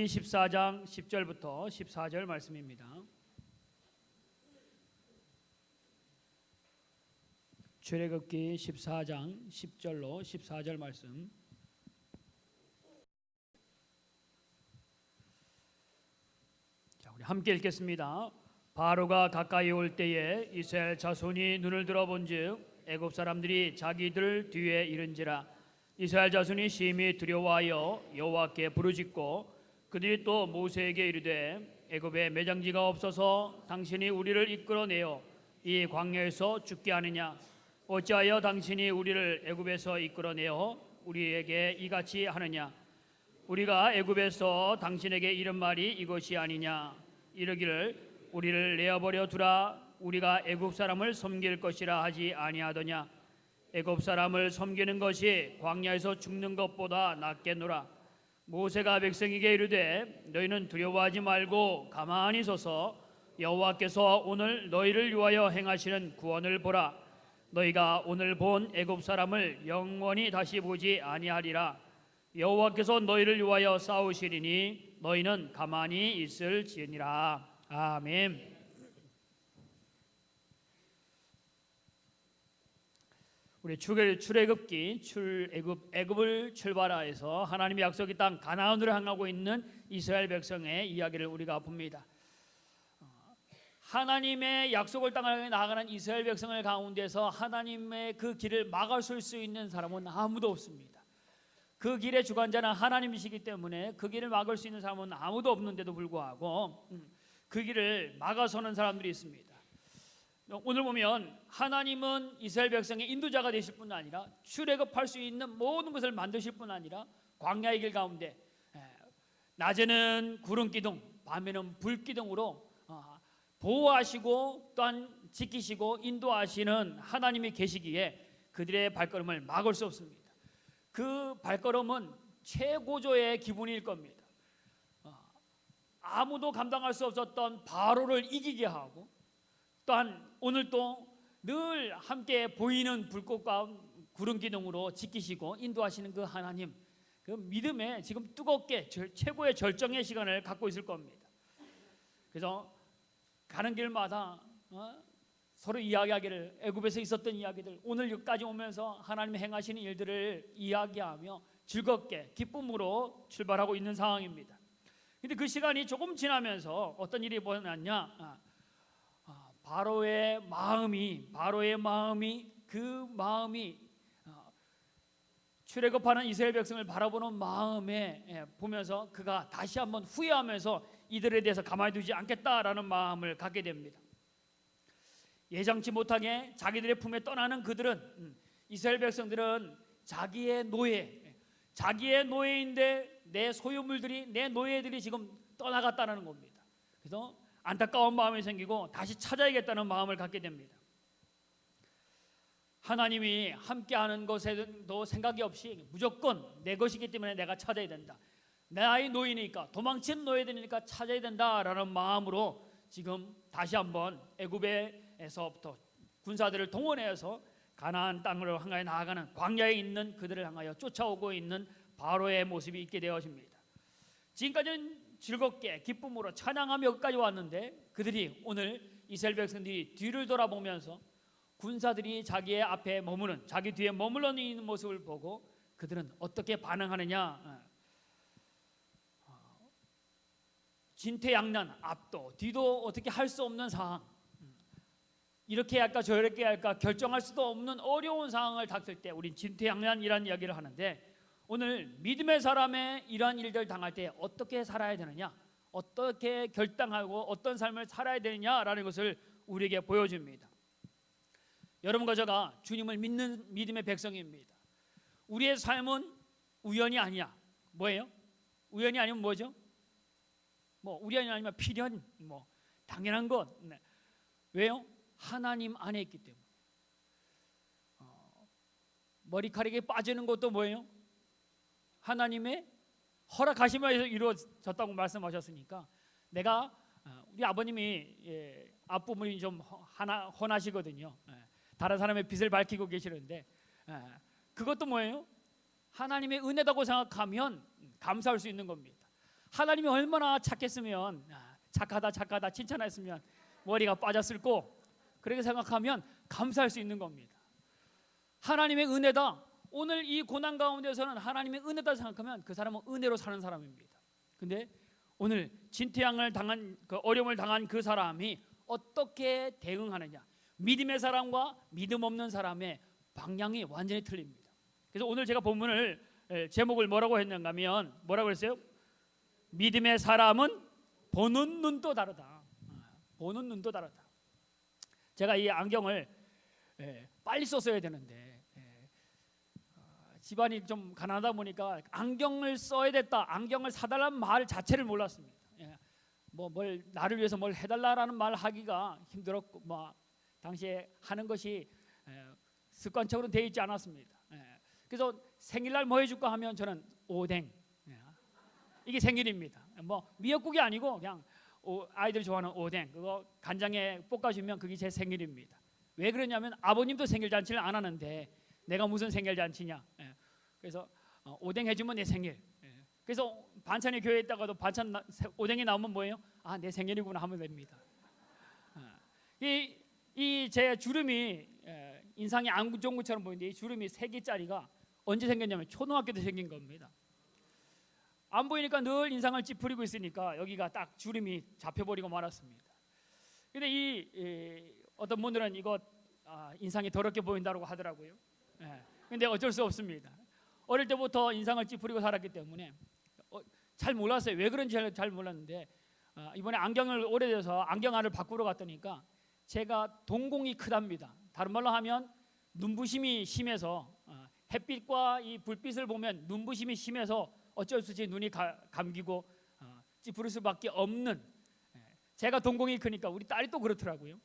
출애굽기 14장 10절부터 14절 말씀입니다. 출애굽기 14장 10절로 14절 말씀. 자, 우리 함께 읽겠습니다. 바로가 가까이 올 때에 이스라엘 자손이 눈을 들어본즉 애굽 사람들이 자기들 뒤에 이른지라. 이스라엘 자손이 심히 두려워하여 여호와께 부르짖고 그들이 또 모세에게 이르되 애굽에 매장지가 없어서 당신이 우리를 이끌어내어 이 광야에서 죽게 하느냐. 어찌하여 당신이 우리를 애굽에서 이끌어내어 우리에게 이같이 하느냐. 우리가 애굽에서 당신에게 이른 말이 이것이 아니냐. 이르기를 우리를 내어버려 두라. 우리가 애굽 사람을 섬길 것이라 하지 아니하더냐. 애굽 사람을 섬기는 것이 광야에서 죽는 것보다 낫겠노라. 모세가 백성에게 이르되 너희는 두려워하지 말고 가만히 서서 여호와께서 오늘 너희를 위하여 행하시는 구원을 보라. 너희가 오늘 본 애굽 사람을 영원히 다시 보지 아니하리라. 여호와께서 너희를 위하여 싸우시리니 너희는 가만히 있을지니라. 아멘. 우리 출애굽기 애굽을 출발하여서 하나님의 약속의 땅 가나안으로 향하고 있는 이스라엘 백성의 이야기를 우리가 봅니다. 하나님의 약속을 땅을 나아가는 이스라엘 백성을 가운데서 하나님의 그 길을 막아설 수 있는 사람은 아무도 없습니다. 그 길의 주관자는 하나님이시기 때문에 그 길을 막을 수 있는 사람은 아무도 없는데도 불구하고 그 길을 막아서는 사람들이 있습니다. 오늘 보면 하나님은 이스라엘 백성의 인도자가 되실 뿐 아니라 출애굽할 수 있는 모든 것을 만드실 뿐 아니라 광야의 길 가운데 낮에는 구름 기둥, 밤에는 불 기둥으로 보호하시고 또한 지키시고 인도하시는 하나님이 계시기에 그들의 발걸음을 막을 수 없습니다. 그 발걸음은 최고조의 기분일 겁니다. 아무도 감당할 수 없었던 바로를 이기게 하고 또한 오늘도 늘 함께 보이는 불꽃과 구름 기둥으로 지키시고 인도하시는 그 하나님, 그 믿음에 지금 뜨겁게 최고의 절정의 시간을 갖고 있을 겁니다. 그래서 가는 길마다 서로 이야기하기를, 애굽에서 있었던 이야기들, 오늘 여기까지 오면서 하나님이 행하시는 일들을 이야기하며 즐겁게 기쁨으로 출발하고 있는 상황입니다. 근데 그 시간이 조금 지나면서 어떤 일이 벌어졌냐. 바로의 마음이 출애굽하는 이스라엘 백성을 바라보는 마음에 보면서 그가 다시 한번 후회하면서 이들에 대해서 가만히 두지 않겠다라는 마음을 갖게 됩니다. 예상치 못하게 자기들의 품에 떠나는 그들은, 이스라엘 백성들은 자기의 노예인데 내 소유물들이, 내 노예들이 지금 떠나갔다는 겁니다. 그래서 안타까운 마음이 생기고 다시 찾아야겠다는 마음을 갖게 됩니다. 하나님이 함께하는 것에도 생각이 없이 무조건 내 것이기 때문에 내가 찾아야 된다. 나의 노예니까, 도망친 노예들이니까 찾아야 된다라는 마음으로 지금 다시 한번 애굽에서부터 군사들을 동원해서 가나안 땅으로 향하여 나아가는, 광야에 있는 그들을 향하여 쫓아오고 있는 바로의 모습이 있게 되어집니다. 지금까지는 즐겁게 기쁨으로 찬양하며 여기까지 왔는데 그들이 오늘 이스라엘 백성들이 뒤를 돌아보면서 군사들이 자기의 앞에 머무는, 자기 뒤에 머물러 있는 모습을 보고 그들은 어떻게 반응하느냐. 진퇴양난, 앞도 뒤도 어떻게 할 수 없는 상황, 이렇게 할까 저렇게 할까 결정할 수도 없는 어려운 상황을 닥칠 때 우린 진퇴양난이라는 이야기를 하는데, 오늘 믿음의 사람의 이러한 일들 당할 때 어떻게 살아야 되느냐, 어떻게 결단하고 어떤 삶을 살아야 되느냐라는 것을 우리에게 보여줍니다. 여러분과 제가 주님을 믿는 믿음의 백성입니다. 우리의 삶은 우연이 아니야. 뭐예요? 우연이 아니면 뭐죠? 우연이 아니면 필연, 당연한 것. 왜요? 하나님 안에 있기 때문에. 머리카락이 빠지는 것도 뭐예요? 하나님의 허락하심에서 이루어졌다고 말씀하셨으니까, 내가 우리 아버님이 앞부분이 좀 훤하시거든요. 다른 사람의 빛을 밝히고 계시는데 그것도 뭐예요? 하나님의 은혜다고 생각하면 감사할 수 있는 겁니다. 하나님이 얼마나 착했으면, 착하다 칭찬했으면 머리가 빠졌을고, 그렇게 생각하면 감사할 수 있는 겁니다. 하나님의 은혜다. 오늘 이 고난 가운데서는 하나님의 은혜다 생각하면 그 사람은 은혜로 사는 사람입니다. 근데 오늘 진퇴양을 당한, 그 어려움을 당한 그 사람이 어떻게 대응하느냐, 믿음의 사람과 믿음 없는 사람의 방향이 완전히 틀립니다. 그래서 오늘 제가 본문을 제목을 뭐라고 했는가 하면, 뭐라고 했어요? 믿음의 사람은 보는 눈도 다르다. 보는 눈도 다르다. 제가 이 안경을 빨리 썼어야 되는데 집안이 좀 가난하다 보니까 안경을 써야 됐다, 안경을 사달라는 말 자체를 몰랐습니다. 뭘 나를 위해서 뭘 해달라라는 말 하기가 힘들었고, 당시에 하는 것이 습관적으로 되어 있지 않았습니다. 그래서 생일날 뭐 해줄까 하면 저는 오뎅, 이게 생일입니다. 미역국이 아니고 그냥 아이들이 좋아하는 오뎅, 그거 간장에 볶아주면 그게 제 생일입니다. 왜 그러냐면 아버님도 생일 잔치를 안 하는데 내가 무슨 생일 잔치냐. 그래서 오뎅 해주면 내 생일. 그래서 반찬이 교회에 있다가도 반찬 오뎅이 나오면 뭐예요? 내 생일이구나 하면 됩니다. 이 제 주름이 인상이 안 좋은 것처럼 보이는데, 이 주름이 3개짜리가 언제 생겼냐면 초등학교 때 생긴 겁니다. 안 보이니까 늘 인상을 찌푸리고 있으니까 여기가 딱 주름이 잡혀버리고 말았습니다. 근데 어떤 분들은 이거 인상이 더럽게 보인다고 하더라고요. 근데 어쩔 수 없습니다. 어릴 때부터 인상을 찌푸리고 살았기 때문에 잘 몰랐어요. 왜 그런지 잘 몰랐는데 이번에 안경을 오래돼서 안경알을 바꾸러 갔더니까 제가 동공이 크답니다. 다른 말로 하면 눈부심이 심해서 햇빛과 이 불빛을 보면 눈부심이 심해서 어쩔 수 없이 눈이 감기고 찌푸릴 수밖에 없는, 제가 동공이 크니까 우리 딸이 또 그렇더라고요.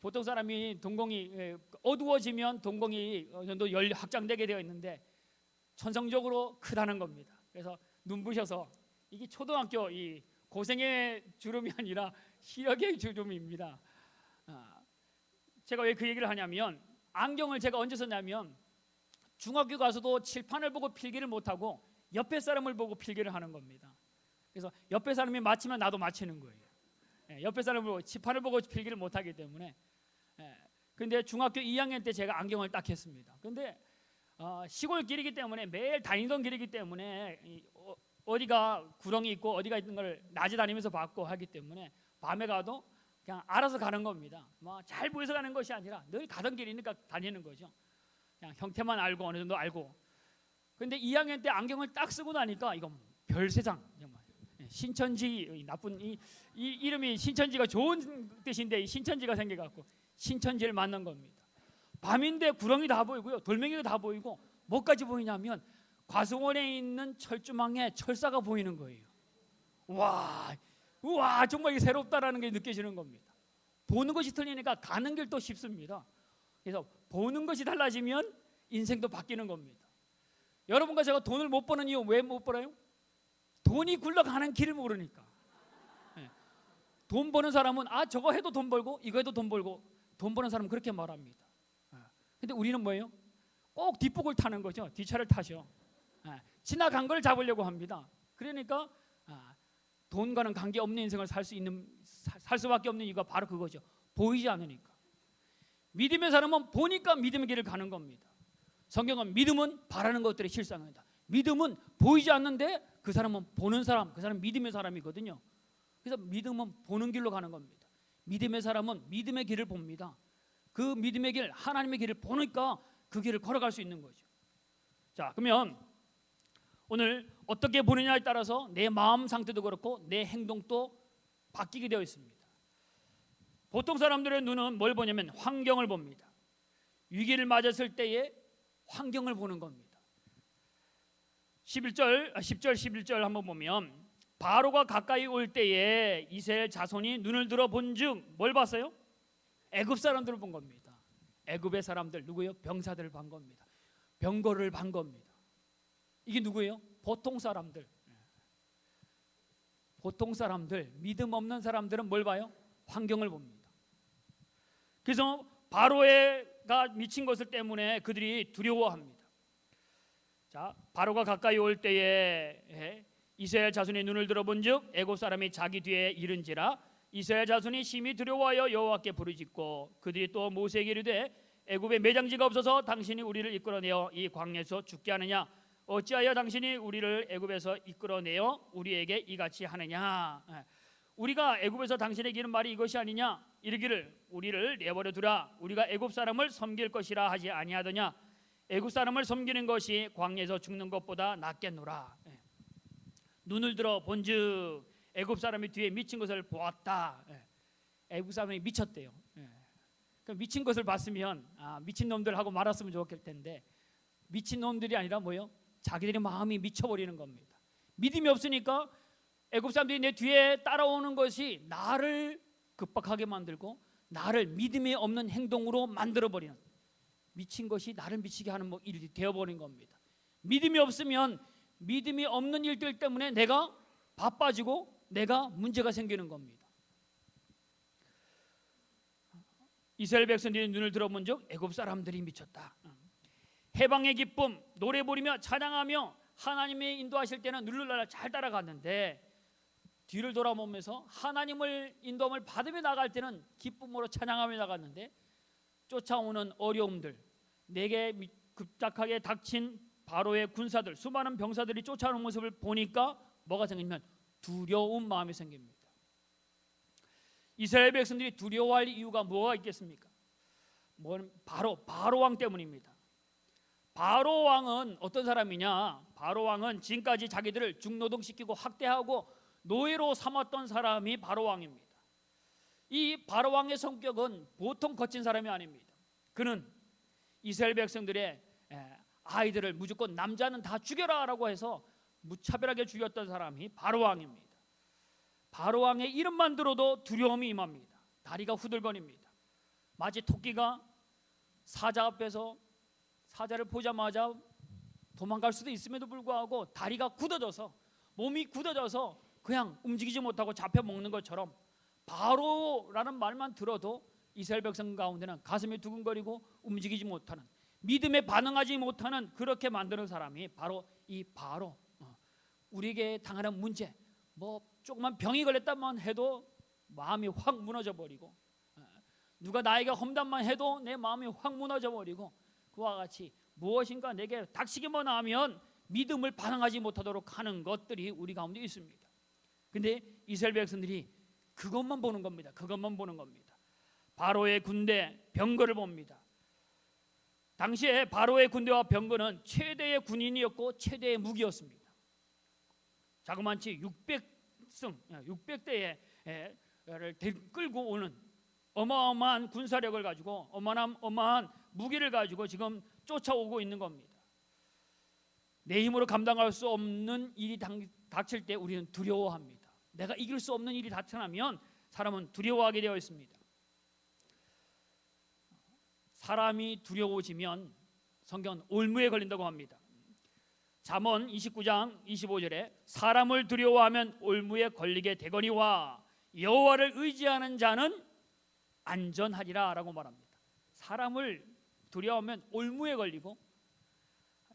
보통 사람이 동공이 어두워지면 동공이 어느 정도 열 확장되게 되어 있는데 천성적으로 크다는 겁니다. 그래서 눈부셔서 이게 초등학교 이 고생의 주름이 아니라 시력의 주름입니다. 제가 왜 그 얘기를 하냐면, 안경을 제가 언제 썼냐면 중학교 가서도 칠판을 보고 필기를 못하고 옆에 사람을 보고 필기를 하는 겁니다. 그래서 옆에 사람이 맞히면 나도 맞히는 거예요. 옆에 사람을 보고 칠판을 보고 필기를 못하기 때문에. 근데 중학교 2학년 때 제가 안경을 딱 했습니다. 근데 시골 길이기 때문에 매일 다니던 길이기 때문에 어디가 구렁이 있고 어디가 있는 걸 낮에 다니면서 봤고 하기 때문에 밤에 가도 그냥 알아서 가는 겁니다. 잘 보여서 가는 것이 아니라 늘 가던 길이니까 다니는 거죠. 그냥 형태만 알고 어느 정도 알고. 근데 2학년 때 안경을 딱 쓰고 나니까 이건 별세상, 정말 신천지, 나쁜 이 이름이 신천지가 좋은 뜻인데 이 신천지가 생겨갖고 신천지를 만난 겁니다. 밤인데 구렁이 다 보이고요, 돌멩이가 다 보이고 뭐까지 보이냐면 과수원에 있는 철조망에 철사가 보이는 거예요. 우와, 정말 이게 새롭다라는 게 느껴지는 겁니다. 보는 것이 틀리니까 가는 길도 쉽습니다. 그래서 보는 것이 달라지면 인생도 바뀌는 겁니다. 여러분과 제가 돈을 못 버는 이유 왜 못 벌어요? 돈이 굴러가는 길을 모르니까. 돈 버는 사람은 저거 해도 돈 벌고 이거 해도 돈 벌고, 돈 버는 사람은 그렇게 말합니다. 근데 우리는 뭐예요? 꼭 뒷북을 타는 거죠. 뒷차를 타죠. 지나간 걸 잡으려고 합니다. 그러니까 돈과는 관계없는 인생을 살 수밖에 없는 이유가 바로 그거죠. 보이지 않으니까. 믿음의 사람은 보니까 믿음의 길을 가는 겁니다. 성경은 믿음은 바라는 것들의 실상이다. 믿음은 보이지 않는데 그 사람은 보는 사람, 그 사람은 믿음의 사람이거든요. 그래서 믿음은 보는 길로 가는 겁니다. 믿음의 사람은 믿음의 길을 봅니다. 그 믿음의 길, 하나님의 길을 보니까 그 길을 걸어갈 수 있는 거죠. 자, 그러면 오늘 어떻게 보느냐에 따라서 내 마음 상태도 그렇고 내 행동도 바뀌게 되어 있습니다. 보통 사람들의 눈은 뭘 보냐면 환경을 봅니다. 위기를 맞았을 때의 환경을 보는 겁니다. 10절 11절 한번 보면, 바로가 가까이 올 때에 이스라엘 자손이 눈을 들어 본즉 뭘 봤어요? 애굽 사람들을 본 겁니다. 애굽의 사람들 누구예요? 병사들을 본 겁니다. 병거를 본 겁니다. 이게 누구예요? 보통 사람들. 보통 사람들, 믿음 없는 사람들은 뭘 봐요? 환경을 봅니다. 그래서 바로가 미친 것을 때문에 그들이 두려워합니다. 자, 바로가 가까이 올 때에 이스라엘 자손이 눈을 들어본즉 애굽 사람이 자기 뒤에 이른지라. 이스라엘 자손이 심히 두려워하여 여호와께 부르짖고 그들이 또 모세에게 이르되 애굽에 매장지가 없어서 당신이 우리를 이끌어내어 이 광야에서 죽게 하느냐? 어찌하여 당신이 우리를 애굽에서 이끌어내어 우리에게 이같이 하느냐? 우리가 애굽에서 당신에게 이른 말이 이것이 아니냐? 이르기를 우리를 내버려 두라. 우리가 애굽 사람을 섬길 것이라 하지 아니하더냐? 애굽 사람을 섬기는 것이 광야에서 죽는 것보다 낫겠노라. 눈을 들어 본즉 애굽 사람이 뒤에 미친 것을 보았다. 애굽 사람이 미쳤대요. 미친 것을 봤으면 미친 놈들 하고 말았으면 좋겠을 텐데 미친 놈들이 아니라 뭐요? 자기들의 마음이 미쳐버리는 겁니다. 믿음이 없으니까 애굽 사람들이 내 뒤에 따라오는 것이 나를 급박하게 만들고 나를 믿음이 없는 행동으로 만들어버리는, 미친 것이 나를 미치게 하는 일이 되어버린 겁니다. 믿음이 없으면 믿음이 없는 일들 때문에 내가 바빠지고 내가 문제가 생기는 겁니다. 이스라엘 백성들이 눈을 들어본즉 애굽 사람들이 미쳤다. 해방의 기쁨 노래 부르며 찬양하며 하나님의 인도하실 때는 눌룰라 잘 따라갔는데 뒤를 돌아보면서 하나님을 인도함을 받으며 나갈 때는 기쁨으로 찬양하며 나갔는데 쫓아오는 어려움들, 내게 급작하게 닥친 바로의 군사들, 수많은 병사들이 쫓아오는 모습을 보니까 뭐가 생기면 두려운 마음이 생깁니다. 이스라엘 백성들이 두려워할 이유가 뭐가 있겠습니까? 바로 왕 때문입니다. 바로 왕은 어떤 사람이냐? 바로 왕은 지금까지 자기들을 중노동시키고 학대하고 노예로 삼았던 사람이 바로 왕입니다. 이 바로 왕의 성격은 보통 거친 사람이 아닙니다. 그는 이스라엘 백성들의 아이들을 무조건 남자는 다 죽여라라고 해서 무차별하게 죽였던 사람이 바로 왕입니다. 바로 왕의 이름만 들어도 두려움이 임합니다. 다리가 후들거립니다. 마치 토끼가 사자 앞에서 사자를 보자마자 도망갈 수도 있음에도 불구하고 다리가 굳어져서, 몸이 굳어져서 그냥 움직이지 못하고 잡혀 먹는 것처럼 바로라는 말만 들어도 이스라엘 백성 가운데는 가슴이 두근거리고 움직이지 못하는, 믿음에 반응하지 못하는, 그렇게 만드는 사람이 바로 이 바로. 우리에게 당하는 문제, 조그만 병이 걸렸다만 해도 마음이 확 무너져 버리고, 누가 나에게 험담만 해도 내 마음이 확 무너져 버리고, 그와 같이 무엇인가 내게 닥치기만 하면 믿음을 반응하지 못하도록 하는 것들이 우리 가운데 있습니다. 근데 이스라엘 백성들이 그것만 보는 겁니다. 그것만 보는 겁니다. 바로의 군대, 병거를 봅니다. 당시에 바로의 군대와 병거는 최대의 군인이었고 최대의 무기였습니다. 자그마치 600대를 끌고 오는 어마어마한 군사력을 가지고 어마어마한 무기를 가지고 지금 쫓아오고 있는 겁니다. 내 힘으로 감당할 수 없는 일이 닥칠 때 우리는 두려워합니다. 내가 이길 수 없는 일이 나타나면 사람은 두려워하게 되어 있습니다. 사람이 두려워지면 성경은 올무에 걸린다고 합니다. 잠언 29장 25절에 사람을 두려워하면 올무에 걸리게 되거니와 여호와를 의지하는 자는 안전하리라 라고 말합니다. 사람을 두려워하면 올무에 걸리고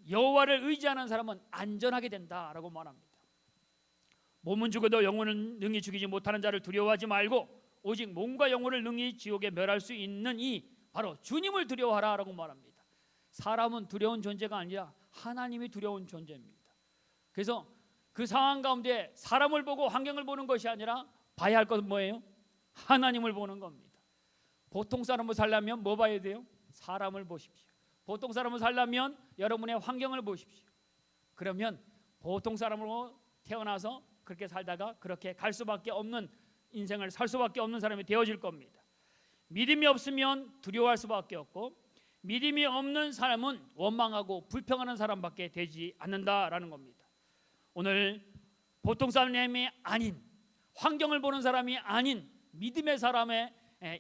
여호와를 의지하는 사람은 안전하게 된다라고 말합니다. 몸은 죽어도 영혼은 능히 죽이지 못하는 자를 두려워하지 말고 오직 몸과 영혼을 능히 지옥에 멸할 수 있는 이 바로 주님을 두려워하라라고 말합니다. 사람은 두려운 존재가 아니라 하나님이 두려운 존재입니다. 그래서 그 상황 가운데 사람을 보고 환경을 보는 것이 아니라 봐야 할 것은 뭐예요? 하나님을 보는 겁니다. 보통 사람을 살려면 뭐 봐야 돼요? 사람을 보십시오. 보통 사람을 살려면 여러분의 환경을 보십시오. 그러면 보통 사람으로 태어나서 그렇게 살다가 그렇게 갈 수밖에 없는 인생을 살 수밖에 없는 사람이 되어질 겁니다. 믿음이 없으면 두려워할 수밖에 없고, 믿음이 없는 사람은 원망하고 불평하는 사람밖에 되지 않는다라는 겁니다. 오늘 보통 사람이 아닌, 환경을 보는 사람이 아닌 믿음의 사람의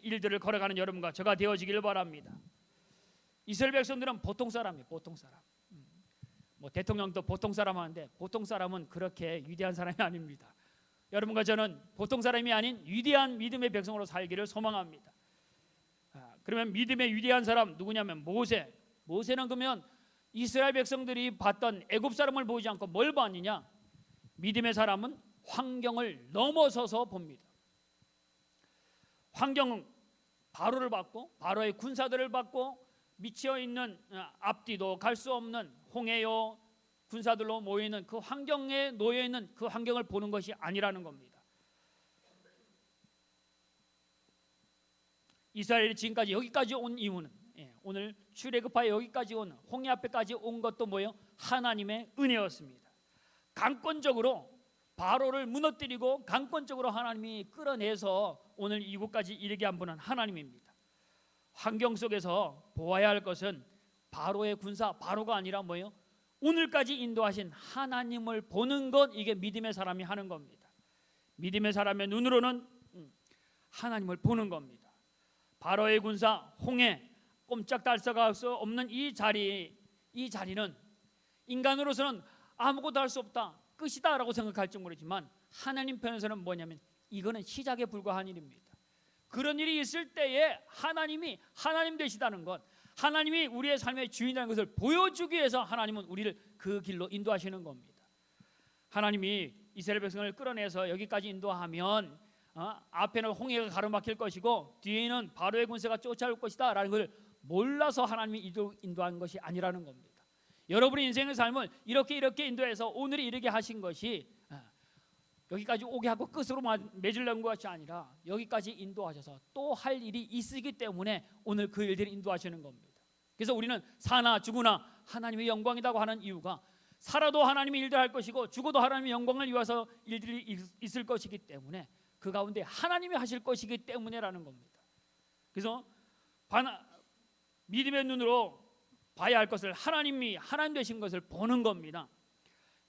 일들을 걸어가는 여러분과 저가 되어지기를 바랍니다. 이스라엘 백성들은 보통 사람이에요. 보통 사람. 대통령도 보통 사람 하는데 보통 사람은 그렇게 위대한 사람이 아닙니다. 여러분과 저는 보통 사람이 아닌 위대한 믿음의 백성으로 살기를 소망합니다. 그러면 믿음의 위대한 사람 누구냐면 모세. 모세는 그러면 이스라엘 백성들이 봤던 애굽 사람을 보지 않고 뭘 봤느냐? 믿음의 사람은 환경을 넘어서서 봅니다. 환경은 바로를 받고 바로의 군사들을 받고 미쳐 있는 앞뒤도 갈 수 없는 홍해요 군사들로 모이는 그 환경에 놓여 있는 그 환경을 보는 것이 아니라는 겁니다. 이스라엘이 지금까지 여기까지 온 이유는 오늘 출애굽하여 여기까지 온 홍해 앞에까지 온 것도 뭐예요? 하나님의 은혜였습니다. 강권적으로 바로를 무너뜨리고 강권적으로 하나님이 끌어내서 오늘 이곳까지 이르게 한 분은 하나님입니다. 환경 속에서 보아야 할 것은 바로의 군사 바로가 아니라 뭐예요? 오늘까지 인도하신 하나님을 보는 것, 이게 믿음의 사람이 하는 겁니다. 믿음의 사람의 눈으로는 하나님을 보는 겁니다. 바로의 군사 홍해 꼼짝달싹할 수 없는 이 자리는 인간으로서는 아무것도 할 수 없다, 끝이다 라고 생각할지 모르지만 하나님 편에서는 뭐냐면 이거는 시작에 불과한 일입니다. 그런 일이 있을 때에 하나님이 하나님 되시다는 것, 하나님이 우리의 삶의 주인이라는 것을 보여주기 위해서 하나님은 우리를 그 길로 인도하시는 겁니다. 하나님이 이스라엘 백성을 끌어내서 여기까지 인도하면 앞에는 홍해가 가로막힐 것이고 뒤에는 바로의 군사가 쫓아올 것이다 라는 것을 몰라서 하나님이 인도한 것이 아니라는 겁니다. 여러분의 인생의 삶을 이렇게 인도해서 오늘에 이르게 하신 것이 여기까지 오게 하고 끝으로 맺으려는 것이 아니라 여기까지 인도하셔서 또 할 일이 있으기 때문에 오늘 그 일들을 인도하시는 겁니다. 그래서 우리는 사나 죽으나 하나님의 영광이라고 하는 이유가 살아도 하나님의 일들 할 것이고 죽어도 하나님의 영광을 위해서 일들이 있을 것이기 때문에 그 가운데 하나님이 하실 것이기 때문에라는 겁니다. 그래서 믿음의 눈으로 봐야 할 것을 하나님 되신 것을 보는 겁니다.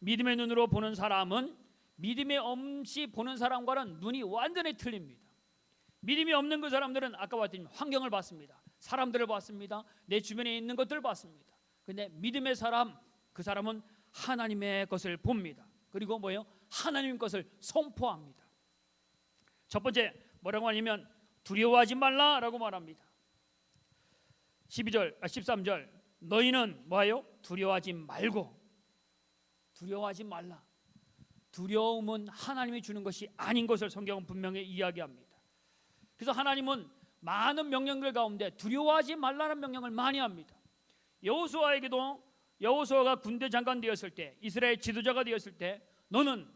믿음의 눈으로 보는 사람은 믿음이 없이 보는 사람과는 눈이 완전히 틀립니다. 믿음이 없는 그 사람들은 아까 봤더니 환경을 봤습니다. 사람들을 봤습니다. 내 주변에 있는 것들을 봤습니다. 근데 믿음의 사람, 그 사람은 하나님의 것을 봅니다. 그리고 뭐예요? 하나님 것을 선포합니다. 첫 번째 뭐라고 하냐면 두려워하지 말라라고 말합니다. 13절 너희는 뭐예요? 두려워하지 말고. 두려워하지 말라. 두려움은 하나님이 주는 것이 아닌 것을 성경은 분명히 이야기합니다. 그래서 하나님은 많은 명령들 가운데 두려워하지 말라는 명령을 많이 합니다. 여호수아가 군대 장관 되었을 때, 이스라엘 지도자가 되었을 때 너는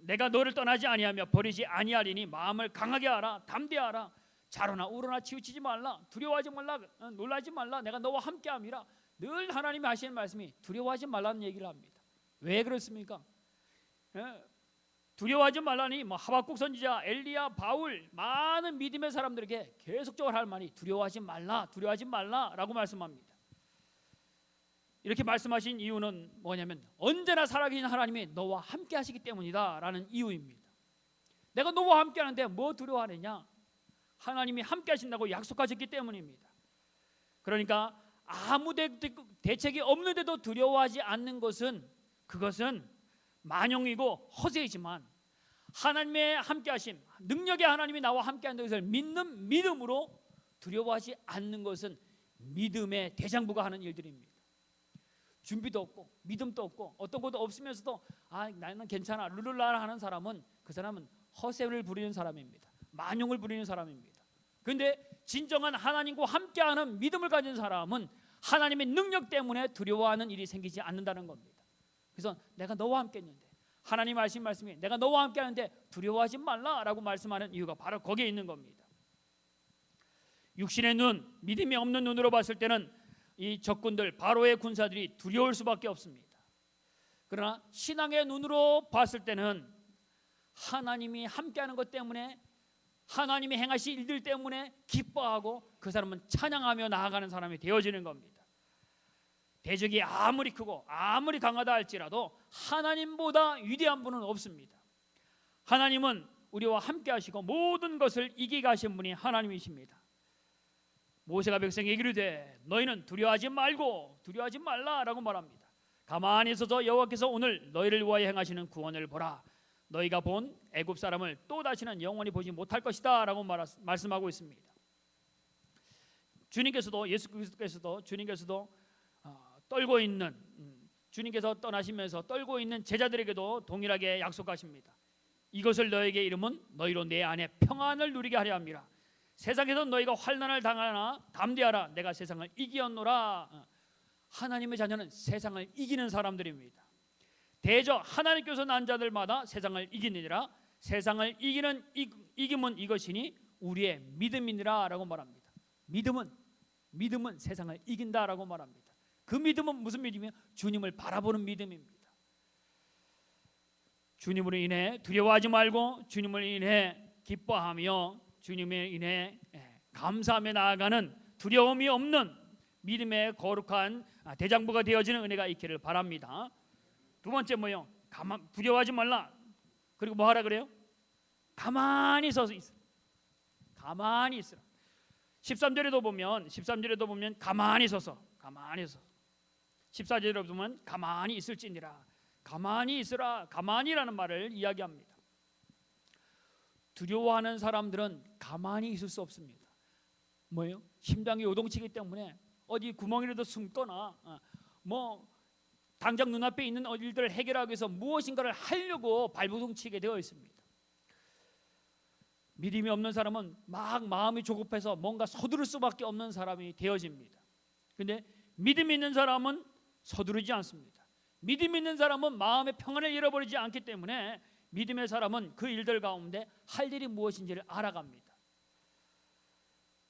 내가 너를 떠나지 아니하며 버리지 아니하리니 마음을 강하게 하라, 담대하라, 자로나 우로나 치우치지 말라, 두려워하지 말라, 놀라지 말라, 내가 너와 함께함이라. 늘 하나님이 하시는 말씀이 두려워하지 말라는 얘기를 합니다. 왜 그렇습니까? 두려워하지 말라니 하박국 선지자, 엘리야, 바울, 많은 믿음의 사람들에게 계속적으로 할 말이 두려워하지 말라라고 말씀합니다. 이렇게 말씀하신 이유는 뭐냐면 언제나 살아계신 하나님이 너와 함께 하시기 때문이다라는 이유입니다. 내가 너와 함께 하는데 뭐 두려워하느냐? 하나님이 함께 하신다고 약속하셨기 때문입니다. 그러니까 아무 대책이 없는데도 두려워하지 않는 것은 그것은 만용이고 허세이지만 하나님의 함께하심, 능력의 하나님이 나와 함께한다는 것을 믿는 믿음으로 두려워하지 않는 것은 믿음의 대장부가 하는 일들입니다. 준비도 없고 믿음도 없고 어떤 것도 없으면서도 나는 괜찮아 룰루랄라 하는 사람은 그 사람은 허세를 부리는 사람입니다. 만용을 부리는 사람입니다. 그런데 진정한 하나님과 함께하는 믿음을 가진 사람은 하나님의 능력 때문에 두려워하는 일이 생기지 않는다는 겁니다. 그래서 내가 너와 함께 했는데 하나님 하신 말씀이 내가 너와 함께 하는데 두려워하지 말라라고 말씀하는 이유가 바로 거기에 있는 겁니다. 육신의 눈, 믿음이 없는 눈으로 봤을 때는 이 적군들 바로의 군사들이 두려울 수밖에 없습니다. 그러나 신앙의 눈으로 봤을 때는 하나님이 함께하는 것 때문에 하나님이 행하신 일들 때문에 기뻐하고 그 사람은 찬양하며 나아가는 사람이 되어지는 겁니다. 대적이 아무리 크고 아무리 강하다 할지라도 하나님보다 위대한 분은 없습니다. 하나님은 우리와 함께 하시고 모든 것을 이기게 하신 분이 하나님이십니다. 모세가 백성에게 이르되 너희는 두려워하지 말라라고 말합니다. 가만히 있어서 여호와께서 오늘 너희를 위하여 행하시는 구원을 보라. 너희가 본 애굽 사람을 또 다시는 영원히 보지 못할 것이다 라고 말씀하고 있습니다. 주님께서도 예수 그리스도께서도 주님께서도 떨고 있는 주님께서 떠나시면서 떨고 있는 제자들에게도 동일하게 약속하십니다. 이것을 너에게 이름은 너희로 내 안에 평안을 누리게 하려 함이라. 세상에서 너희가 환난을 당하나 담대하라. 내가 세상을 이기었노라. 하나님의 자녀는 세상을 이기는 사람들입니다. 대저 하나님께서 난 자들마다 세상을 이기느니라. 세상을 이기는 이김은 이것이니 우리의 믿음이니라 라고 말합니다. 믿음은 세상을 이긴다라고 말합니다. 그 믿음은 무슨 믿음이에요? 주님을 바라보는 믿음입니다. 주님으로 인해 두려워하지 말고 주님을 인해 기뻐하며 주님을 인해 감사하며 나아가는 두려움이 없는 믿음의 거룩한 대장부가 되어지는 은혜가 있기를 바랍니다. 두 번째 뭐요? 두려워하지 말라. 그리고 뭐 하라 그래요? 가만히 서서 있어. 가만히 있으라. 13절에도 보면 가만히 서서 14절에도 보면 가만히 있을지니라. 가만히 있으라. 가만히라는 말을 이야기합니다. 두려워하는 사람들은 가만히 있을 수 없습니다. 뭐예요? 심장이 요동치기 때문에 어디 구멍이라도 숨거나 뭐 당장 눈앞에 있는 일들을 해결하기 위해서 무엇인가를 하려고 발버둥치게 되어 있습니다. 믿음이 없는 사람은 막 마음이 조급해서 뭔가 서두를 수밖에 없는 사람이 되어집니다. 그런데 믿음이 있는 사람은 서두르지 않습니다. 믿음 있는 사람은 마음의 평안을 잃어버리지 않기 때문에 믿음의 사람은 그 일들 가운데 할 일이 무엇인지를 알아갑니다.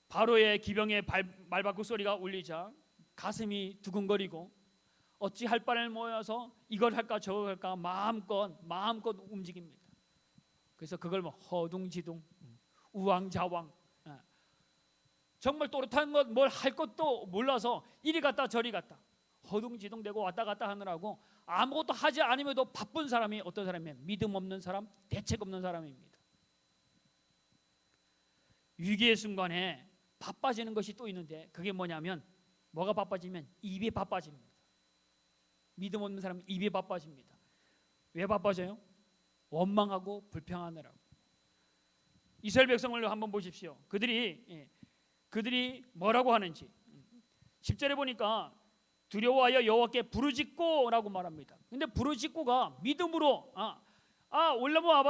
바로의 기병의 말바꾸 소리가 울리자 가슴이 두근거리고 어찌 할 바를 모여서 이걸 할까 저걸 할까 마음껏 움직입니다. 그래서 그걸 뭐 허둥지둥 우왕좌왕 정말 또렷한 것 뭘 할 것도 몰라서 이리 갔다 저리 갔다 허둥지둥대고 왔다 갔다 하느라고 아무것도 하지 않으면도 바쁜 사람이 어떤 사람이에요? 믿음 없는 사람, 대책 없는 사람입니다. 위기의 순간에 바빠지는 것이 또 있는데 그게 뭐냐면 뭐가 바빠지면 입이 바빠집니다. 믿음 없는 사람은 입이 바빠집니다. 왜 바빠져요? 원망하고 불평하느라고. 이스라엘 백성을 한번 보십시오. 그들이 뭐라고 하는지 10절에 보니까 두려워하여 여호와께 부르짖고라고 말합니다. 근데 부르짖고가 믿음으로 올라와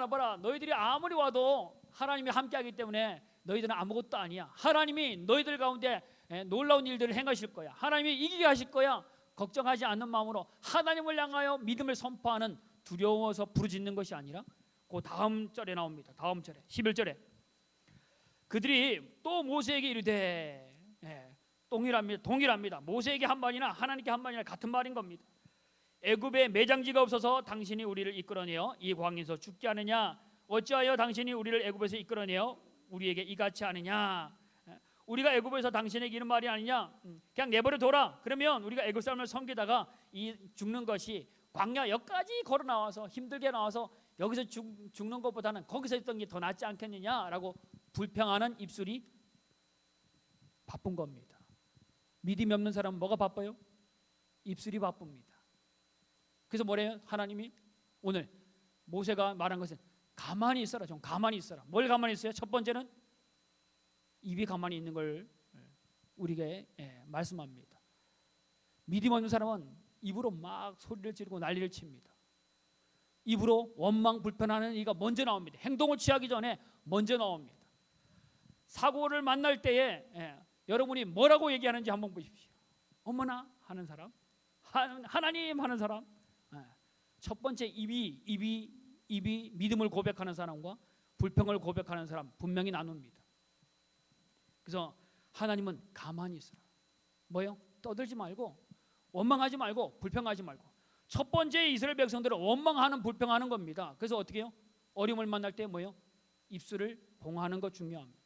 봐라. 너희들이 아무리 와도 하나님이 함께하기 때문에 너희들은 아무것도 아니야. 하나님이 너희들 가운데 놀라운 일들을 행하실 거야. 하나님이 이기게 하실 거야. 걱정하지 않는 마음으로 하나님을 향하여 믿음을 선포하는 두려워서 부르짖는 것이 아니라 그 다음 절에 나옵니다. 다음 절에 11절에 그들이 또 모세에게 이르되 동일합니다. 모세에게 한 말이나 하나님께 한 말이나 같은 말인 겁니다. 애굽에 매장지가 없어서 당신이 우리를 이끌어내어 이 광야에서 죽게 하느냐? 어찌하여 당신이 우리를 애굽에서 이끌어내어 우리에게 이같이 하느냐? 우리가 애굽에서 당신에게 이런 말이 아니냐? 그냥 내버려 둬라. 그러면 우리가 애굽 사람을 섬기다가 이 죽는 것이 광야 여기까지 걸어 나와서 힘들게 나와서 여기서 죽는 것보다는 거기서 있던 게 더 낫지 않겠느냐라고 불평하는 입술이 바쁜 겁니다. 믿음이 없는 사람은 뭐가 바빠요? 입술이 바쁩니다. 그래서 뭐래요? 하나님이 오늘 모세가 말한 것은 가만히 있어라. 좀 가만히 있어라. 뭘 가만히 있어요? 첫 번째는 입이 가만히 있는 걸 우리에게 말씀합니다. 믿음 없는 사람은 입으로 막 소리를 지르고 난리를 칩니다. 입으로 원망 불편하는 이가 먼저 나옵니다. 행동을 취하기 전에 먼저 나옵니다. 사고를 만날 때에 여러분이 뭐라고 얘기하는지 한번 보십시오. 어머나 하는 사람, 하나님 하는 사람. 첫 번째 입이 믿음을 고백하는 사람과 불평을 고백하는 사람 분명히 나눕니다. 그래서 하나님은 가만히 있어라. 뭐요? 떠들지 말고 원망하지 말고 불평하지 말고. 첫 번째 이스라엘 백성들은 원망하는 불평하는 겁니다. 그래서 어떻게 해요? 어려움을 만날 때 뭐요? 입술을 봉하는 것 중요합니다.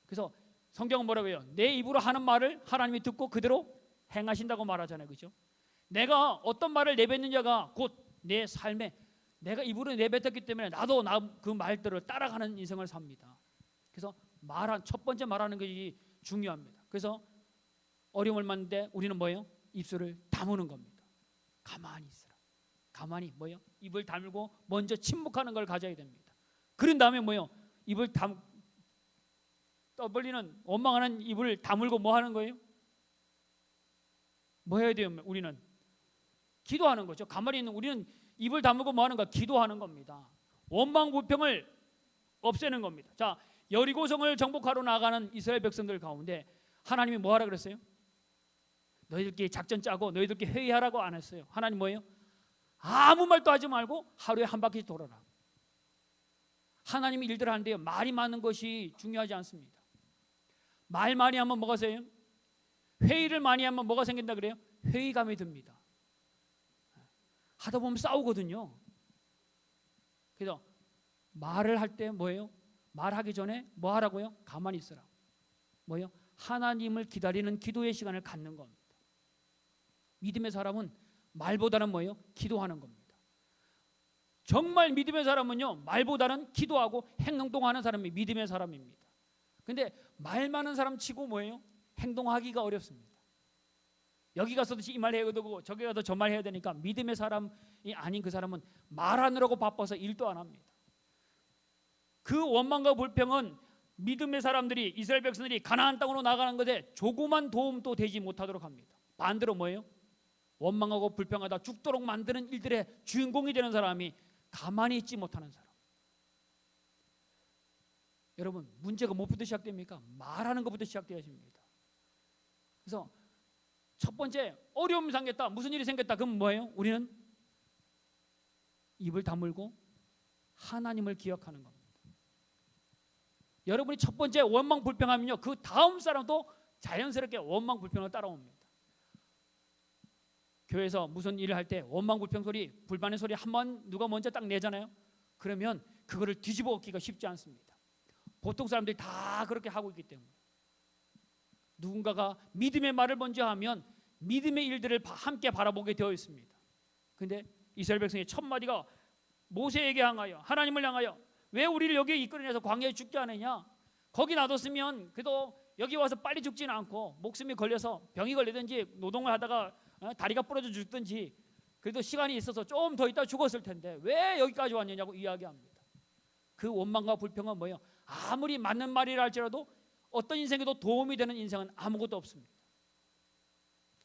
그래서 성경은 뭐라고 해요? 내 입으로 하는 말을 하나님이 듣고 그대로 행하신다고 말하잖아요. 그렇죠? 내가 어떤 말을 내뱉느냐가 곧 내 삶에 내가 입으로 내뱉었기 때문에 나도 그 말들을 따라가는 인생을 삽니다. 그래서 첫 번째 말하는 것이 중요합니다. 그래서 어려움을 만날 때 우리는 뭐예요? 입술을 다무는 겁니다. 가만히 있으라. 가만히 뭐예요? 입을 다물고 먼저 침묵하는 걸 가져야 됩니다. 그런 다음에 뭐예요? 입을 떠벌리는 원망하는 입을 다물고 뭐 하는 거예요? 뭐 해야 돼요? 우리는 기도하는 거죠. 가만히 있는 우리는 입을 다물고 뭐 하는 거? 기도하는 겁니다. 원망 불평을 없애는 겁니다. 자, 여리고성을 정복하러 나가는 이스라엘 백성들 가운데 하나님이 뭐 하라 그랬어요? 너희들끼리 작전 짜고 너희들끼리 회의하라고 안 했어요. 하나님 뭐예요? 아무 말도 하지 말고 하루에 한 바퀴 돌아라. 하나님이 일들을 하는데요, 말이 많은 것이 중요하지 않습니다. 말 많이 하면 뭐가 생겨요? 회의를 많이 하면 뭐가 생긴다 그래요? 회의감이 듭니다. 하다 보면 싸우거든요. 그래서 말을 할 때 뭐예요? 말하기 전에 뭐 하라고요? 가만히 있으라. 뭐예요? 하나님을 기다리는 기도의 시간을 갖는 겁니다. 믿음의 사람은 말보다는 뭐예요? 기도하는 겁니다. 정말 믿음의 사람은요, 말보다는 기도하고 행동하는 사람이 믿음의 사람입니다. 근데 말 많은 사람 치고 뭐예요? 행동하기가 어렵습니다. 여기 가서도 이 말 해야 되고 저기 가서 저 말 해야 되니까 믿음의 사람이 아닌 그 사람은 말하느라고 바빠서 일도 안 합니다. 그 원망과 불평은 믿음의 사람들이, 이스라엘 백성들이 가나안 땅으로 나가는 것에 조그만 도움도 되지 못하도록 합니다. 반대로 뭐예요? 원망하고 불평하다 죽도록 만드는 일들의 주인공이 되는 사람이 가만히 있지 못하는 사람. 여러분, 문제가 뭐부터 시작됩니까? 말하는 것부터 시작되어집니다. 그래서 첫 번째, 어려움이 생겼다, 무슨 일이 생겼다, 그럼 뭐예요? 우리는 입을 다물고 하나님을 기억하는 겁니다. 여러분이 첫 번째 원망 불평하면요, 그 다음 사람도 자연스럽게 원망 불평을 따라옵니다. 교회에서 무슨 일을 할 때 원망 불평 소리, 불만의 소리 한번 누가 먼저 딱 내잖아요. 그러면 그거를 뒤집어 엎기가 쉽지 않습니다. 보통 사람들이 다 그렇게 하고 있기 때문에. 누군가가 믿음의 말을 먼저 하면 믿음의 일들을 함께 바라보게 되어 있습니다. 그런데 이스라엘 백성의 첫 마디가 모세에게 향하여, 하나님을 향하여, 왜 우리를 여기에 이끌어내서 광야에 죽게 하느냐? 거기 놔뒀으면 그래도 여기 와서 빨리 죽지는 않고 목숨이 걸려서 병이 걸리든지 노동을 하다가 다리가 부러져 죽든지 그래도 시간이 있어서 좀 더 있다 죽었을 텐데 왜 여기까지 왔느냐고 이야기합니다. 그 원망과 불평은 뭐예요? 아무리 맞는 말이라 할지라도 어떤 인생에도 도움이 되는 인생은 아무것도 없습니다.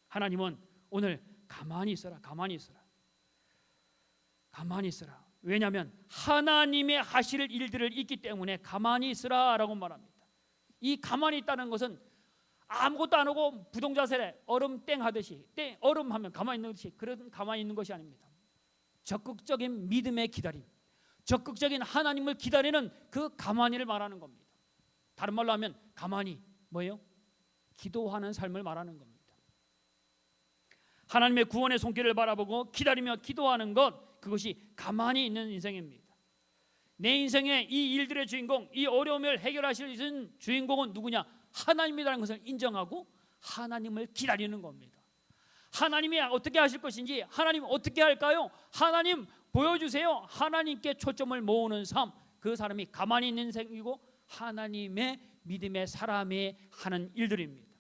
하나님은 오늘 가만히 있어라, 가만히 있어라, 가만히 있어라. 왜냐하면 하나님의 하실 일들을 있기 때문에 가만히 있으라라고 말합니다. 이 가만히 있다는 것은 아무것도 안 하고 부동자세례 얼음 땡 하듯이 얼음 하면 가만히 있는 것이, 그런 가만히 있는 것이 아닙니다. 적극적인 믿음의 기다림, 적극적인 하나님을 기다리는 그 가만히를 말하는 겁니다. 다른 말로 하면 가만히 뭐예요? 기도하는 삶을 말하는 겁니다. 하나님의 구원의 손길을 바라보고 기다리며 기도하는 것, 그것이 가만히 있는 인생입니다. 내 인생의 이 일들의 주인공, 이 어려움을 해결하실 주인공은 누구냐? 하나님이라는 것을 인정하고 하나님을 기다리는 겁니다. 하나님이 어떻게 하실 것인지, 하나님 어떻게 할까요? 하나님 보여주세요. 하나님께 초점을 모으는 삶, 그 사람이 가만히 있는 인생이고 하나님의 믿음의 사람이 하는 일들입니다.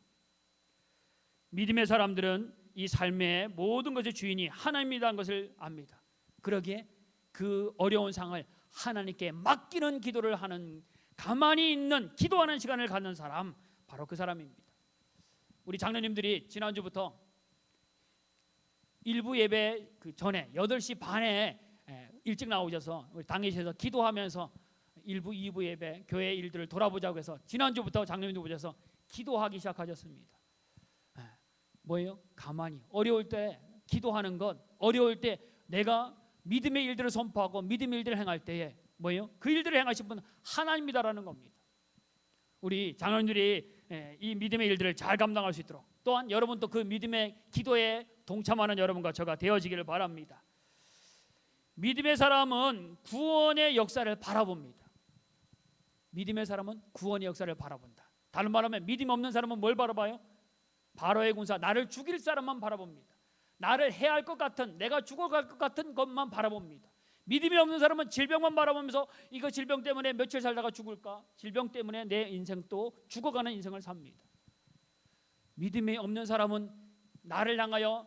믿음의 사람들은 이 삶의 모든 것의 주인이 하나님이라는 것을 압니다. 그러기에 그 어려운 상을 하나님께 맡기는 기도를 하는, 가만히 있는 기도하는 시간을 갖는 사람, 바로 그 사람입니다. 우리 장로님들이 지난주부터 일부 예배 그 전에 8시 반에 일찍 나오셔서 우리 당회에서 기도하면서 1부, 2부 예배 교회 일들을 돌아보자고 해서 지난주부터 장로님들 오셔서 기도하기 시작하셨습니다. 뭐예요? 가만히, 어려울 때 기도하는 것, 어려울 때 내가 믿음의 일들을 선포하고 믿음의 일들을 행할 때에 뭐예요? 그 일들을 행하신 분은 하나님이다라는 겁니다. 우리 장로님들이 이 믿음의 일들을 잘 감당할 수 있도록, 또한 여러분도 그 믿음의 기도에 동참하는 여러분과 저가 되어지기를 바랍니다. 믿음의 사람은 구원의 역사를 바라봅니다. 믿음의 사람은 구원의 역사를 바라본다. 다른 말로 하면 믿음 없는 사람은 뭘 바라봐요? 바로의 군사, 나를 죽일 사람만 바라봅니다. 나를 해할 것 같은, 내가 죽어갈 것 같은 것만 바라봅니다. 믿음이 없는 사람은 질병만 바라보면서 이거 질병 때문에 며칠 살다가 죽을까? 질병 때문에 내 인생 또 죽어가는 인생을 삽니다. 믿음이 없는 사람은 나를 향하여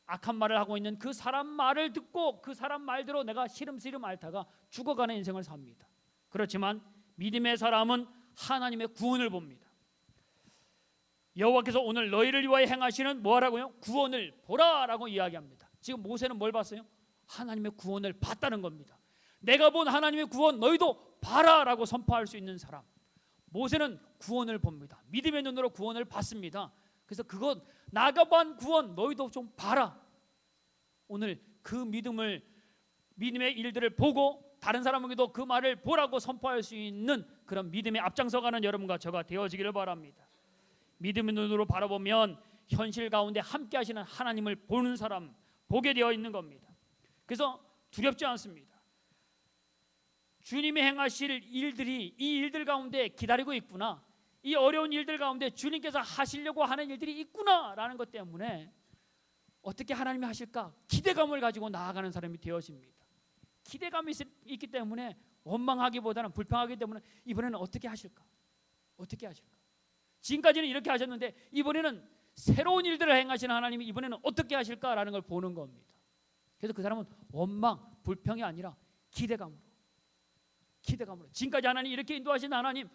악한 말을 하고 있는 그 사람 말을 듣고 그 사람 말대로 내가 시름시름 앓다가 죽어가는 인생을 삽니다. 그렇지만 믿음의 사람은 하나님의 구원을 봅니다. 여호와께서 오늘 너희를 위하여 행하시는 뭐라고요? 구원을 보라라고 이야기합니다. 지금 모세는 뭘 봤어요? 하나님의 구원을 봤다는 겁니다. 내가 본 하나님의 구원 너희도 봐라라고 선포할 수 있는 사람. 모세는 구원을 봅니다. 믿음의 눈으로 구원을 봤습니다. 그래서 그것 나가 본 구원 너희도 좀 봐라. 오늘 그 믿음의 일들을 보고 다른 사람에게도 그 말을 보라고 선포할 수 있는 그런 믿음에 앞장서가는 여러분과 저가 되어지기를 바랍니다. 믿음의 눈으로 바라보면 현실 가운데 함께 하시는 하나님을 보는 사람, 보게 되어 있는 겁니다. 그래서 두렵지 않습니다. 주님이 행하실 일들이 이 일들 가운데 기다리고 있구나, 이 어려운 일들 가운데 주님께서 하시려고 하는 일들이 있구나라는 것 때문에 어떻게 하나님이 하실까 기대감을 가지고 나아가는 사람이 되어집니다. 기대감이 있기 때문에 원망하기보다는 불평하기 때문에 이번에는 어떻게 하실까? 어떻게 하실까? 지금까지는 이렇게 하셨는데 이번에는 새로운 일들을 행하시는 하나님이 이번에는 어떻게 하실까라는 걸 보는 겁니다. 그래서 그 사람은 원망, 불평이 아니라 기대감으로 지금까지 하나님 이렇게 인도하신 하나님,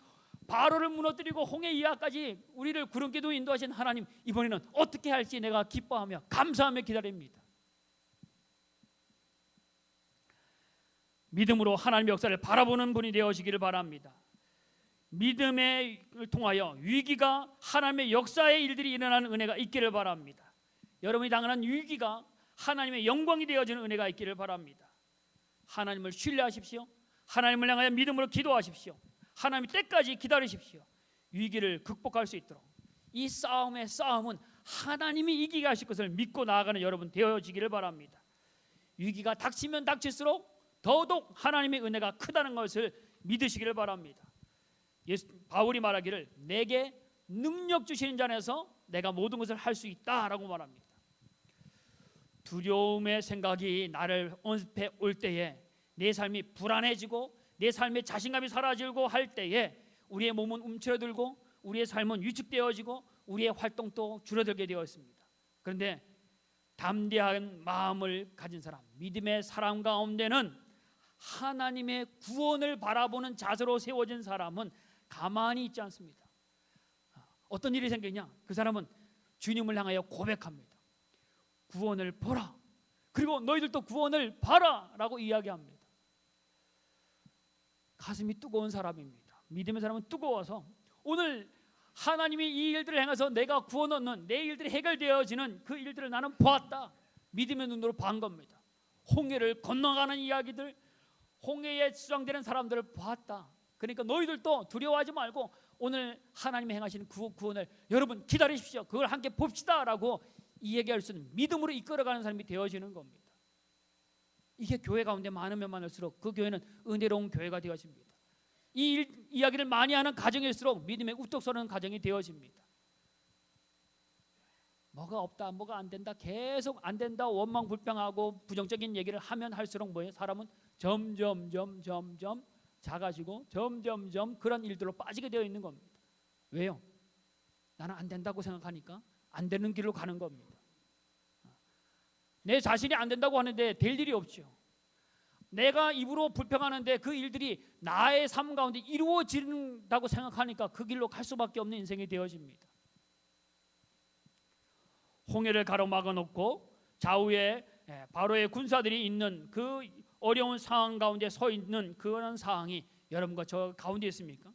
바로를 무너뜨리고 홍해 이하까지 우리를 구름기도 인도하신 하나님, 이번에는 어떻게 할지 내가 기뻐하며 감사하며 기다립니다. 믿음으로 하나님의 역사를 바라보는 분이 되어지기를 바랍니다. 믿음을 통하여 위기가 하나님의 역사의 일들이 일어나는 은혜가 있기를 바랍니다. 여러분이 당하는 위기가 하나님의 영광이 되어지는 은혜가 있기를 바랍니다. 하나님을 신뢰하십시오. 하나님을 향하여 믿음으로 기도하십시오. 하나님의 때까지 기다리십시오. 위기를 극복할 수 있도록 이 싸움은 하나님이 이기게 하실 것을 믿고 나아가는 여러분 되어지기를 바랍니다. 위기가 닥치면 닥칠수록 더더욱 하나님의 은혜가 크다는 것을 믿으시기를 바랍니다. 바울이 말하기를 내게 능력 주시는 자 안에서 내가 모든 것을 할 수 있다라고 말합니다. 두려움의 생각이 나를 언습해 올 때에 내 삶이 불안해지고 내 삶의 자신감이 사라지고 할 때에 우리의 몸은 움츠러들고 우리의 삶은 위축되어지고 우리의 활동도 줄어들게 되어 있습니다. 그런데 담대한 마음을 가진 사람, 믿음의 사람 가운데는 하나님의 구원을 바라보는 자세로 세워진 사람은 가만히 있지 않습니다. 어떤 일이 생기냐? 그 사람은 주님을 향하여 고백합니다. 구원을 보라. 그리고 너희들도 구원을 봐라 라고 이야기합니다. 가슴이 뜨거운 사람입니다. 믿음의 사람은 뜨거워서 오늘 하나님이 이 일들을 행해서 내가 구원 얻는 내 일들이 해결되어지는 그 일들을 나는 보았다. 믿음의 눈으로 본 겁니다. 홍해를 건너가는 이야기들, 홍해에 수장되는 사람들을 보았다. 그러니까 너희들도 두려워하지 말고 오늘 하나님이 행하시는 구원을 여러분 기다리십시오. 그걸 함께 봅시다 라고 이 얘기할 수 있는 믿음으로 이끌어가는 사람이 되어지는 겁니다. 이게 교회 가운데 많으면 많을수록 그 교회는 은혜로운 교회가 되어집니다. 이 이야기를 많이 하는 가정일수록 믿음의 우뚝 서는 가정이 되어집니다. 뭐가 없다, 뭐가 안 된다, 계속 안 된다 원망 불평하고 부정적인 얘기를 하면 할수록 뭐예요? 사람은 점점 작아지고 점점 그런 일들로 빠지게 되어 있는 겁니다. 왜요? 나는 안 된다고 생각하니까 안 되는 길로 가는 겁니다. 내 자신이 안 된다고 하는데 될 일이 없죠. 내가 입으로 불평하는데 그 일들이 나의 삶 가운데 이루어진다고 생각하니까 그 길로 갈 수밖에 없는 인생이 되어집니다. 홍해를 가로막아 놓고 좌우에 바로의 군사들이 있는 그 어려운 상황 가운데 서 있는 그런 상황이 여러분과 저 가운데 있습니까?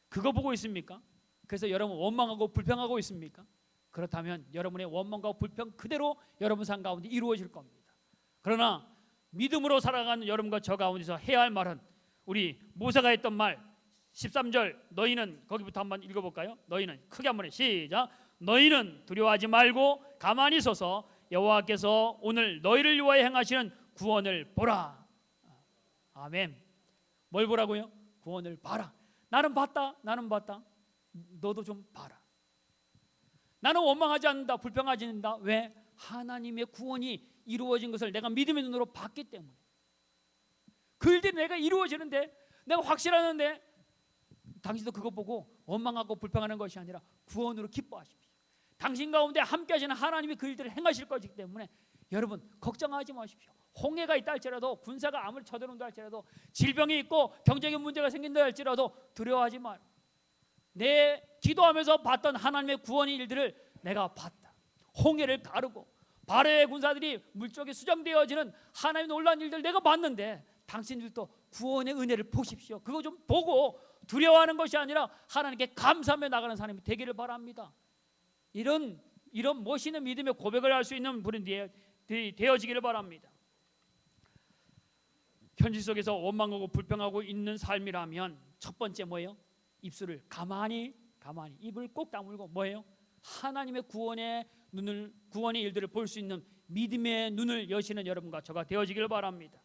그거 보고 있습니까? 그래서 여러분 원망하고 불평하고 있습니까? 그렇다면 여러분의 원망과 불평 그대로 여러분 삶 가운데 이루어질 겁니다. 그러나 믿음으로 살아가는 여러분과 저 가운데서 해야 할 말은 우리 모세가 했던 말 13절 너희는 거기부터 한번 읽어볼까요? 너희는 크게 한번 해 시작. 너희는 두려워하지 말고 가만히 서서 여호와께서 오늘 너희를 위하여 행하시는 구원을 보라. 아멘. 뭘 보라고요? 구원을 봐라. 나는 봤다. 너도 좀 봐라. 나는 원망하지 않는다. 불평하지 않는다. 왜? 하나님의 구원이 이루어진 것을 내가 믿음의 눈으로 봤기 때문에. 그 일들이 내가 이루어지는데 내가 확실하는데 당신도 그거 보고 원망하고 불평하는 것이 아니라 구원으로 기뻐하십시오. 당신 가운데 함께 하시는 하나님이 그 일들을 행하실 것이기 때문에 여러분 걱정하지 마십시오. 홍해가 있다 할지라도 군사가 아무리 쳐들어온다 할지라도 질병이 있고 경제적인 문제가 생긴다 할지라도 두려워하지 마라. 내 기도하면서 봤던 하나님의 구원의 일들을 내가 봤다. 홍해를 가르고 바로의 군사들이 물속에 수장되어지는 하나님의 놀라운 일들 내가 봤는데 당신들도 구원의 은혜를 보십시오. 그거 좀 보고 두려워하는 것이 아니라 하나님께 감사하며 나가는 사람이 되기를 바랍니다. 이런 멋있는 믿음의 고백을 할 수 있는 분이 되어지기를 바랍니다. 현실 속에서 원망하고 불평하고 있는 삶이라면 첫 번째 뭐예요? 입술을 가만히 입을 꼭 다물고 뭐예요? 하나님의 구원의 일들을 볼 수 있는 믿음의 눈을 여시는 여러분과 저가 되어지기를 바랍니다.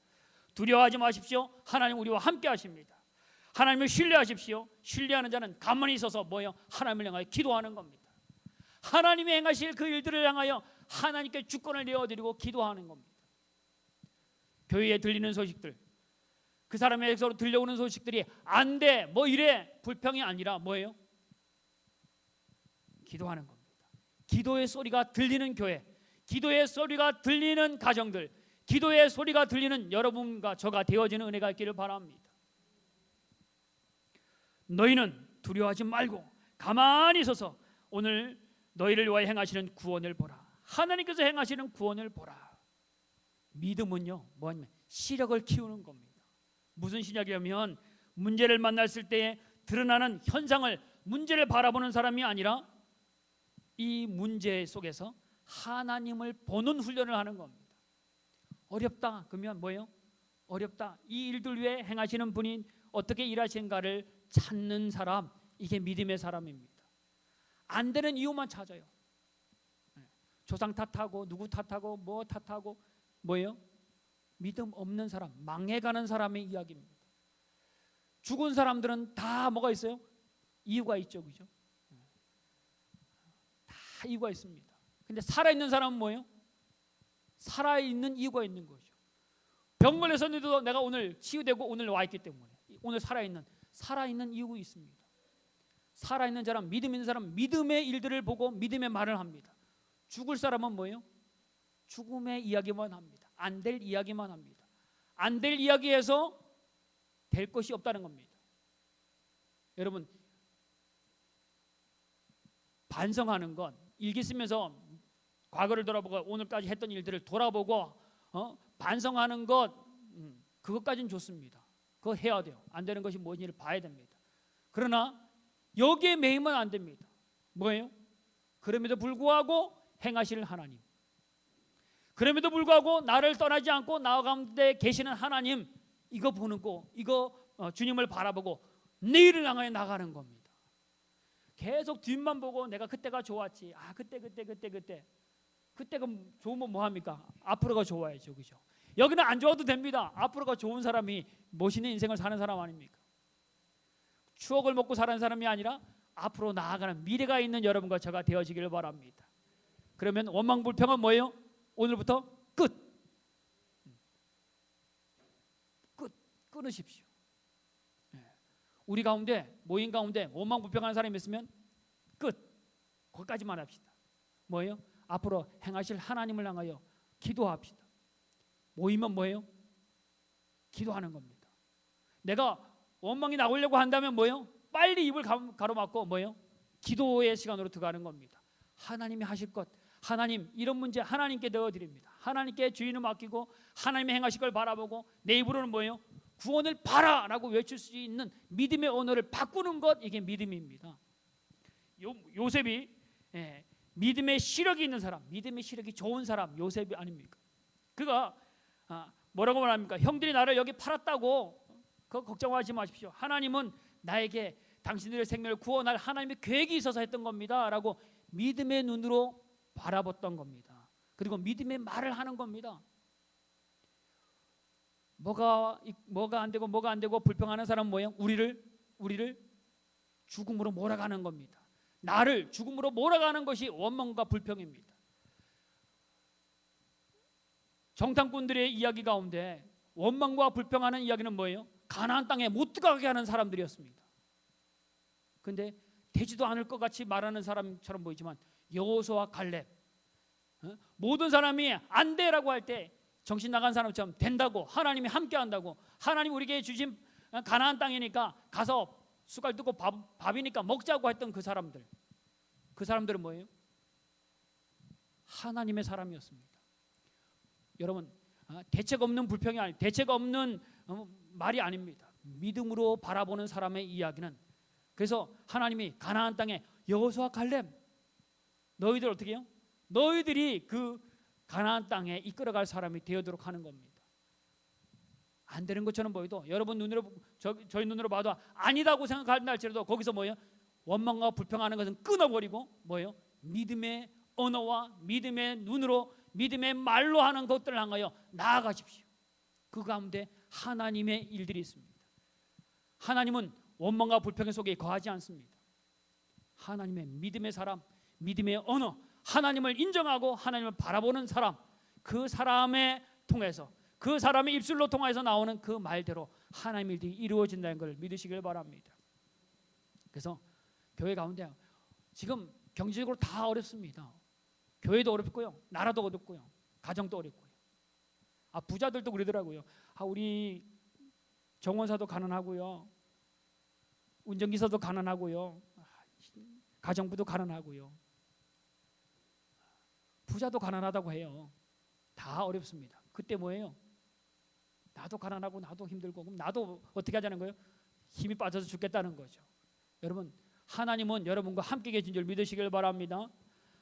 두려워하지 마십시오. 하나님 우리와 함께 하십니다. 하나님을 신뢰하십시오. 신뢰하는 자는 가만히 있어서 뭐예요? 하나님을 향하여 기도하는 겁니다. 하나님이 행하실 그 일들을 향하여 하나님께 주권을 내어드리고 기도하는 겁니다. 교회에 들리는 소식들, 그 사람에게서 들려오는 소식들이 안 돼, 뭐 이래 불평이 아니라 뭐예요? 기도하는 겁니다. 기도의 소리가 들리는 교회, 기도의 소리가 들리는 가정들, 기도의 소리가 들리는 여러분과 저가 되어지는 은혜가 있기를 바랍니다. 너희는 두려워하지 말고 가만히 서서 오늘 너희를 위하여 행하시는 구원을 보라. 하나님께서 행하시는 구원을 보라. 믿음은요, 뭐냐면 시력을 키우는 겁니다. 무슨 시력이냐면 문제를 만났을 때 드러나는 현상을, 문제를 바라보는 사람이 아니라 이 문제 속에서 하나님을 보는 훈련을 하는 겁니다. 어렵다 그러면 뭐예요? 어렵다, 이 일들 위해 행하시는 분이 어떻게 일하시는가를 찾는 사람, 이게 믿음의 사람입니다. 안 되는 이유만 찾아요. 조상 탓하고 누구 탓하고 뭐 탓하고 뭐예요? 믿음 없는 사람, 망해가는 사람의 이야기입니다. 죽은 사람들은 다 뭐가 있어요? 이유가 있죠, 그죠? 다 이유가 있습니다. 근데 살아있는 사람은 뭐예요? 살아있는 이유가 있는 거죠. 병 걸렸었는데도 내가 오늘 치유되고 오늘 와 있기 때문에 오늘 살아있는 이유가 있습니다. 살아있는 사람, 믿음 있는 사람, 믿음의 일들을 보고 믿음의 말을 합니다. 죽을 사람은 뭐예요? 죽음의 이야기만 합니다. 안 될 이야기만 합니다. 안 될 이야기에서 될 것이 없다는 겁니다. 여러분, 반성하는 건 일기 쓰면서 과거를 돌아보고 오늘까지 했던 일들을 돌아보고 반성하는 것, 그것까지는 좋습니다. 그거 해야 돼요. 안 되는 것이 무엇인지를 봐야 됩니다. 그러나 여기에 매이면 안 됩니다. 뭐예요? 그럼에도 불구하고 행하실 하나님, 그럼에도 불구하고 나를 떠나지 않고 나 가운데 계시는 하나님, 이거 보는 거, 이거 주님을 바라보고 내일을 향하여 나가는 겁니다. 계속 뒷만 보고 내가 그때가 좋았지, 그때가 좋으면 뭐합니까? 앞으로가 좋아야죠, 그죠? 여기는 안 좋아도 됩니다. 앞으로가 좋은 사람이 멋있는 인생을 사는 사람 아닙니까? 추억을 먹고 사는 사람이 아니라 앞으로 나아가는 미래가 있는 여러분과 저가 되어지기를 바랍니다. 그러면 원망 불평은 뭐예요? 오늘부터 끊으십시오. 우리 가운데, 모임 가운데 원망 불평하는 사람이 있으면 거기까지만 합시다. 뭐예요? 앞으로 행하실 하나님을 향하여 기도합시다. 모이면 뭐예요? 기도하는 겁니다. 내가 원망이 나오려고 한다면 뭐예요? 빨리 입을 가로막고 뭐예요? 기도의 시간으로 들어가는 겁니다. 하나님이 하실 것, 하나님 이런 문제 하나님께 넣어드립니다. 하나님께 주인을 맡기고 하나님의 행하실 걸 바라보고 내 입으로는 뭐예요? 구원을 바라라고 외칠 수 있는 믿음의 언어를 바꾸는 것, 이게 믿음입니다. 요셉이 믿음의 시력이 있는 사람, 믿음의 시력이 좋은 사람, 요셉이 아닙니까? 그가 뭐라고 말합니까? 형들이 나를 여기 팔았다고 그거 걱정하지 마십시오. 하나님은 나에게 당신들의 생명을 구원할 하나님의 계획이 있어서 했던 겁니다 라고 믿음의 눈으로 바라봤던 겁니다. 그리고 믿음의 말을 하는 겁니다. 뭐가 안 되고 불평하는 사람은 뭐예요? 우리를 죽음으로 몰아가는 겁니다. 나를 죽음으로 몰아가는 것이 원망과 불평입니다. 정탐꾼들의 이야기 가운데 원망과 불평하는 이야기는 뭐예요? 가나안 땅에 못 들어가게 하는 사람들이었습니다. 근데 되지도 않을 것 같이 말하는 사람처럼 보이지만 여호수아와 갈렙, 모든 사람이 안 돼라고 할 때 정신 나간 사람처럼 된다고, 하나님이 함께 한다고, 하나님 우리에게 주신 가나안 땅이니까 가서 숟갈 뜨고 밥이니까 먹자고 했던 그 사람들은 뭐예요? 하나님의 사람이었습니다. 여러분, 대책 없는 불평이 아니, 대책 없는 말이 아닙니다. 믿음으로 바라보는 사람의 이야기는, 그래서 하나님이 가나안 땅에 여호수아 갈렙, 너희들 어떻게 해요? 너희들이 그 가나안 땅에 이끌어갈 사람이 되어도록 하는 겁니다. 안 되는 것처럼 보여도 여러분 눈으로, 저희 눈으로 봐도 아니다고 생각한다 할지라도 거기서 뭐예요? 원망과 불평하는 것은 끊어버리고 뭐예요? 믿음의 언어와 믿음의 눈으로, 믿음의 말로 하는 것들을 향하여 나아가십시오. 그 가운데 하나님의 일들이 있습니다. 하나님은 원망과 불평 속에 거하지 않습니다. 하나님의 믿음의 사람, 믿음의 언어, 하나님을 인정하고 하나님을 바라보는 사람, 그 사람에 통해서, 그 사람의 입술로 통해서 나오는 그 말대로 하나님의 일들이 이루어진다는 걸 믿으시길 바랍니다. 그래서 교회 가운데 지금 경제적으로 다 어렵습니다. 교회도 어렵고요, 나라도 어렵고요, 가정도 어렵고요. 부자들도 그러더라고요. 우리 정원사도 가난하고요, 운전기사도 가난하고요, 가정부도 가난하고요, 부자도 가난하다고 해요. 다 어렵습니다. 그때 뭐예요? 나도 가난하고 나도 힘들고, 그럼 나도 어떻게 하자는 거예요? 힘이 빠져서 죽겠다는 거죠. 여러분, 하나님은 여러분과 함께 계신 줄 믿으시길 바랍니다.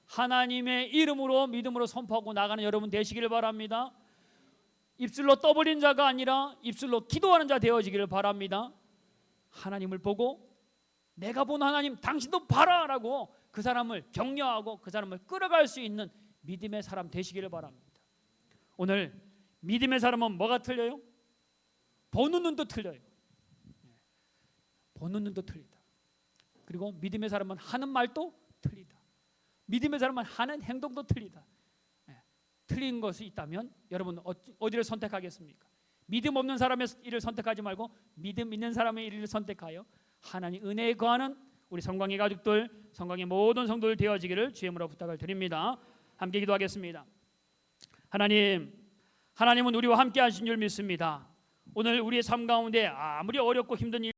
하나님의 이름으로 믿음으로 선포하고 나가는 여러분 되시길 바랍니다. 입술로 떠벌린 자가 아니라 입술로 기도하는 자 되어지기를 바랍니다. 하나님을 보고 내가 본 하나님 당신도 봐라라고 그 사람을 격려하고 그 사람을 끌어갈 수 있는 믿음의 사람 되시기를 바랍니다. 오늘 믿음의 사람은 뭐가 틀려요? 보는 눈도 틀려요. 보는 눈도 틀리다. 그리고 믿음의 사람은 하는 말도 틀리다. 믿음의 사람은 하는 행동도 틀리다. 틀린 것이 있다면 여러분 어디를 선택하겠습니까? 믿음 없는 사람의 일을 선택하지 말고 믿음 있는 사람의 일을 선택하여 하나님 은혜에 거하는 우리 성광의 가족들, 성광의 모든 성도들 되어지기를 주의 이름으로 부탁을 드립니다. 함께 기도하겠습니다. 하나님은 우리와 함께 하신 줄 믿습니다. 오늘 우리의 삶 가운데 아무리 어렵고 힘든 일